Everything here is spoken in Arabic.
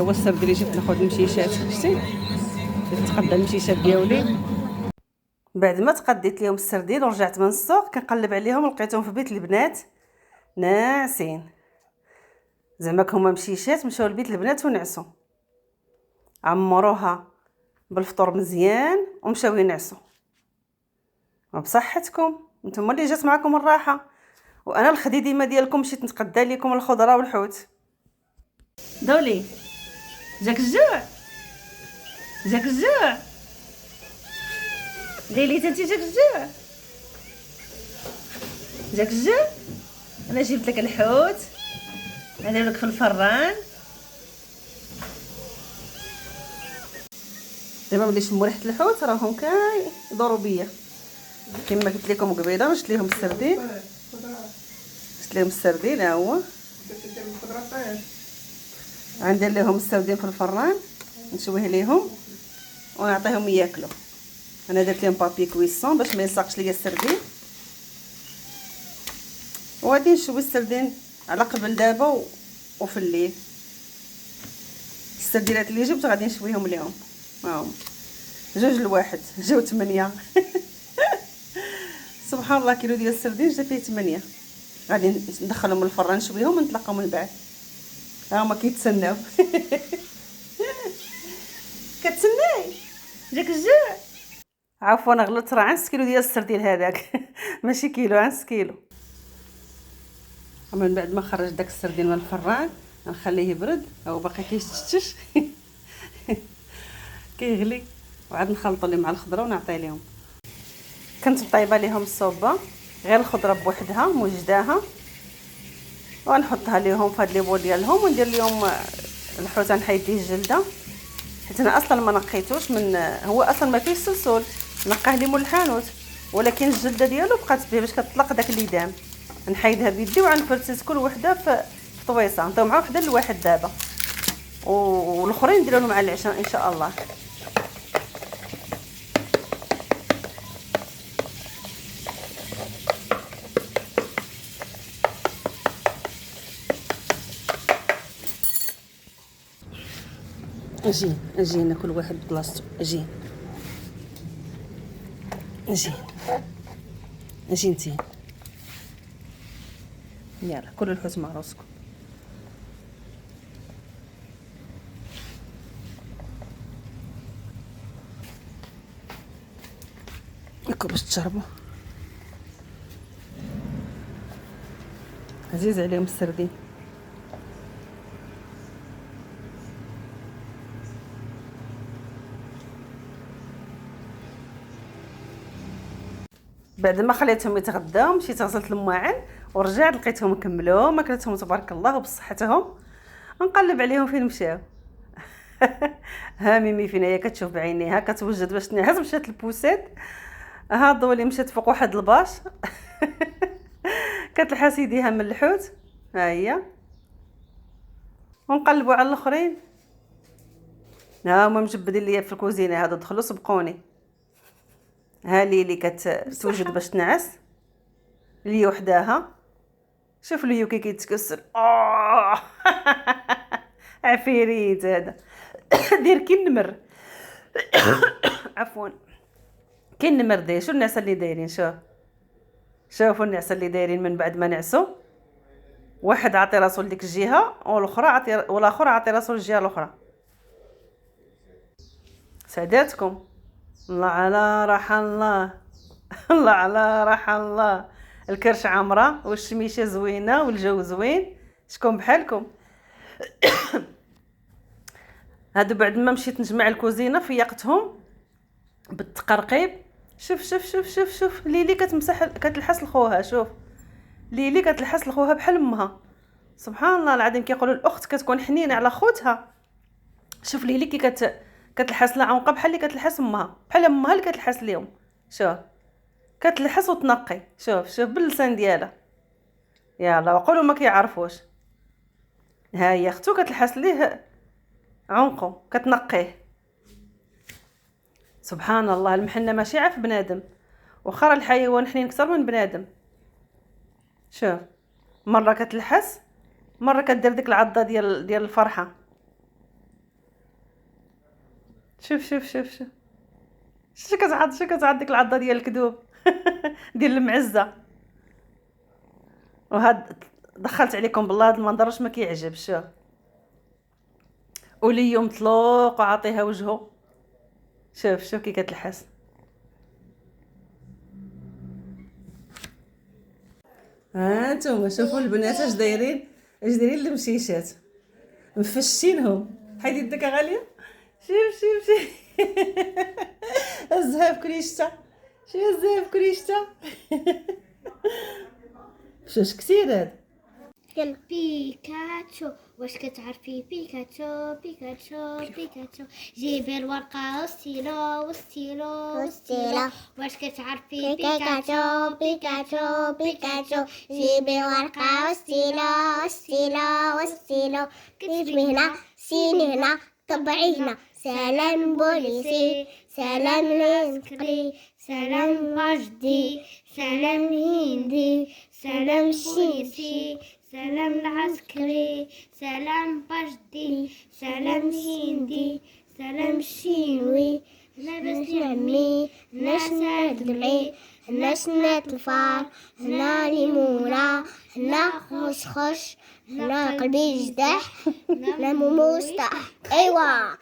هو السرد اللي جبت ناخذ المشيشات. شتي تقدى المشيشات ديالي. بعد ما تقديت لهم السردين ورجعت من السوق كنقلب عليهم لقيتهم في بيت البنات ناعسين. زعما هما مشيشات مشاو لبيت البنات ونعسوا، عمروها بالفطور مزيان ومشاو ينعسوا. وبصحتكم نتوما اللي جات معكم الراحه، وانا الخديديمه ديالكم مشيت نتقدى لكم الخضره والحوت. دولي جاك الجوع، جاك الجوع ليلي انت، جاك الجوع، جاك الجوع. انا جبت لك الحوت ندير لك في الفران. دابا ملي شموا ريحه الحوت راهم كيدوروا بيا كما قلت لكم قبيله. شفت لهم السردين، شفت لهم السردين ها هو. غندير لهم السردين في الفران نشويه ليهم ونعطيهم ياكلوا. انا درت لهم بابي كويسون باش ما يلصقش ليا السردين، وغادي نشوي السردين على قبل دابا وفي الليل. السردينات اللي جبت غادي نشويهم ليهم، هاهم جوج لواحد جاو 8. سبحان الله، كيلو ديال السردين جا فيه 8. غادي ندخلهم للفران نشويهم ونتلاقاو من بعد. ها هما كيتسناو. كتسناي جاك الجوع. عفوا انا غلطت، راه عنص كيلو ديال السردين هذاك. ماشي كيلو، عنص كيلو. من بعد ما خرج داك السردين من الفران نخليه يبرد، هو باقي كيشتش. كيغلي وعاد نخلطوا ليه مع الخضره ونعطي لهم. كنت مطيبه ليهم الصوبه غير الخضره بوحدها موجداها، ونحطها ليهم في هاد لي بول ديالهم وندير ليهم الحوت. نحيد ليه الجلده حيت انا اصلا ما نقيتوش من هو اصلا ما فيه السلسول، نقاه لي مول الحانوت، ولكن الجلده ديالو بقات به باش كتطلق داك الليدام. نحيدها بيدي وغنفرتس كل وحده في طويصه، نعطيو مع وحده لواحد دابا، والاخرين نديروا مع العشاء ان شاء الله. اجي ناكل واحد بلاصتو. اجي انتي، يلا كل الحوت مع راسكم. ياكل باش تشربوا. عزيز عليهم السردين. بعد ما خليتهم يتغداو مشيت غسلت المواعن ورجعت لقيتهم كملوا ماكلتهم تبارك الله وبصحتهم. نقلب عليهم فين مشاو. ها ميمي فين هي كتشوف بعينيها كتوجد باش تنعس. مشات البوسات ها ضولي مشات فوق واحد الباش. كتلحس يديها من الحوت ها هي. ونقلبوا على الاخرين ها هما مجبدين ليا في الكوزينه. هادو دخلوا سبقوني. ها ليلي كتوجد باش تنعس لي وحداها. شوف ليو كي كيتكسر. عفيريت هذا. دير كي النمر. عفوا كي النمر داير. شو الناس اللي دايرين؟ شوفوا الناس اللي دايرين من بعد ما نعسوا. واحد عطي راسو لديك الجهه والاخر عطي راسو للجهه الاخرى. سعداتكم. الله على راح الله. الله على راح الله. الكرش عامره والشميشه زوينه والجو زوين. شكون بحالكم؟ هادو بعد ما مشيت نجمع الكوزينه فيقتهم بالتقرقيب. شوف ليلي كتمسح كتلحس لخوها. شوف ليلي كتلحس لخوها بحال امها. سبحان الله العظيم. كيقولوا الاخت كتكون حنينه على خوتها. شوف ليلي كي كتلحس لها عنقه بحال اللي كتلحس امها، بحال امها اللي كتلحس ليهم. شوف كتلحس وتنقي. شوف باللسان ديالها. يلا وقولوا ما كيعرفوش. ها هي اختو كتلحس ليه عنقه كتنقيه. سبحان الله المحنه ماشي عارف بنادم، وخرى الحيوان حنين اكثر من بنادم. شوف مره كتلحس مره كدير ديك العضه ديال الفرحه. شوف شوف شوف شوف شو كتعض، شو كتعض ديك العضه ديال الكذوب ديال المعزه. وهاد دخلت عليكم بالله هاد المنظر واش ما كيعجبش. شوف ولي مطلوق وعاطيها وجهه. شوف شوف كي كتلحس. ها انتم شوفوا البنات اش دايرين، اش دايرين المشيشات مفشينهم. حيدي يدك غاليه. شوف شوف شوف هزها بكريشته. شوف هزها بكريشته شوش كثير هاد. يلا بيكاتشو، واش كتعرفي بيكاتشو؟ بيكاتشو بيكاتشو، جيبي الورقة والستيلو والستيلو والستيلو. واش كتعرفي بيكاتشو؟ بيكاتشو بيكاتشو، جيبي الورقة والستيلو والستيلو والستيلو. كتبي هنا، سيني هنا، طبعي هنا. سلام بوليسي، سلام لسكري، سلام رشدي، سلام هندي، سلام شيشي، سلام العسكري، سلام رشدي، سلام هندي، سلام شينوي. هنا باش نعمي، هنا سنات دمعي، هنا سنات الفار، هنا ليمونة، هنا خشخش، هنا قلبي جدح، هنا موموستح. ايوا